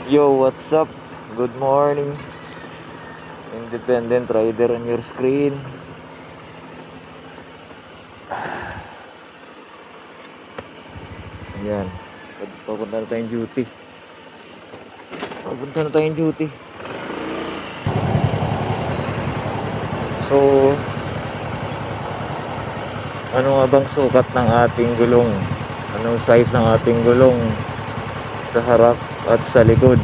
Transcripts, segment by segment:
Yo, what's up? Good morning. Independent rider on your screen. Ayan. Papunta na tayong duty. So, ano nga bang sukat ng ating gulong? Anong size ng ating gulong sa harap at sa likod?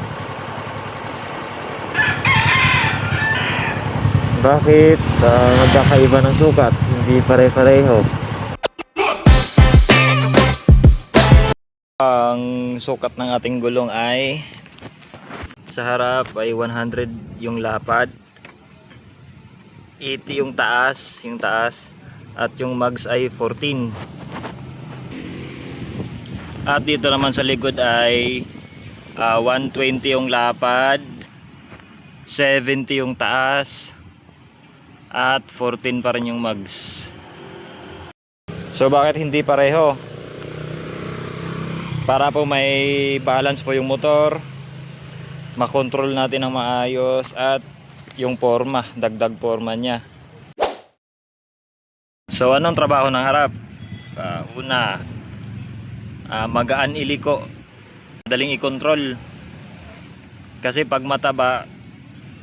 Bakit nagkakaiba ng sukat? Hindi pare-pareho. Ang sukat ng ating gulong ay sa harap ay 100 yung lapad, 80 yung taas, at yung mags ay 14. At dito naman sa likod ay 120 yung lapad, 70 yung taas, at 14 pa rin yung mags. So bakit hindi pareho? Para po may balance po yung motor, makontrol natin ng maayos, at yung forma, dagdag forma niya. So anong trabaho ng harap? Una, magaan iliko, madaling i-control. Kasi pag mataba,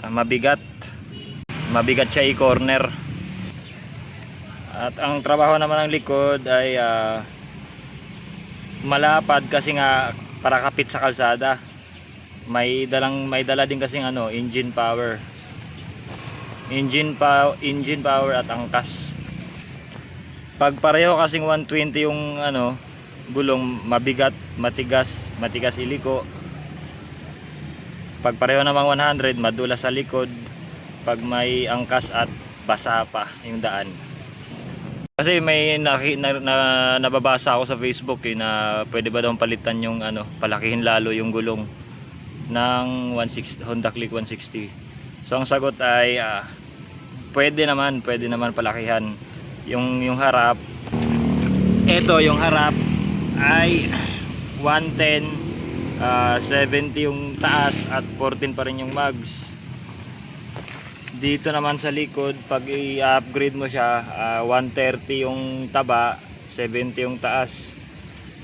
mabigat siya i-corner. At ang trabaho naman ng likod ay malapad, kasi nga para kapit sa kalsada. May dala din kasing engine power at angkas. Pag pareho kasing 120 yung gulong, mabigat, matigas iliko. Pag pareho namang 100, madulas sa likod pag may angkas at basa pa yung daan. Kasi may nababasa ako sa Facebook na pwede ba daw palitan yung palakihin lalo yung gulong ng Honda Click 160. So ang sagot ay pwede naman palakihan yung harap. Ito yung harap ay 110, 70 yung taas at 14 pa rin yung mags. Dito naman sa likod, pag i-upgrade mo siya, 130 yung taba, 70 yung taas,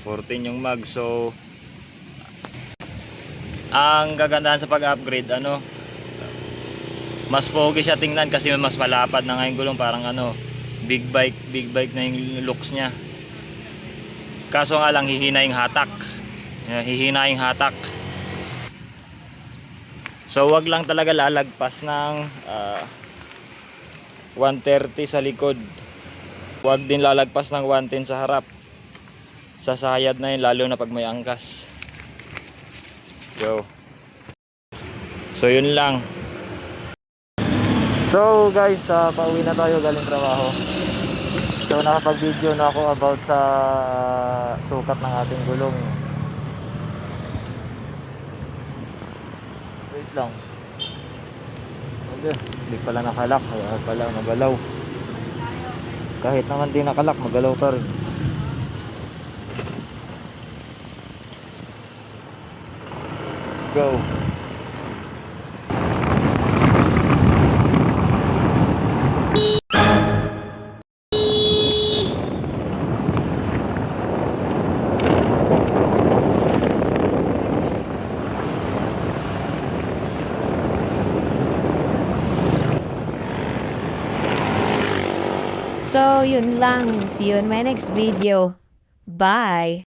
14 yung mag. So ang gagandahan sa pag-upgrade, mas pogi siya tingnan kasi mas malapad na nga yung gulong, parang big bike na yung looks niya. Kaso nga lang hihina yung hatak. So wag lang talaga lalagpas ng 130 sa likod. Wag din lalagpas ng 110 sa harap. Sasayad na yun, lalo na pag may angkas. So yun lang. So guys, pauwi na tayo galing trabaho. So nakapag-video na ako about sa sukat ng ating gulong. Wait lang. Hindi pala nakalak, pala magalaw. Kahit naman di nakalak, magalaw pa rin. Let's go. So, yun lang. See you in my next video. Bye!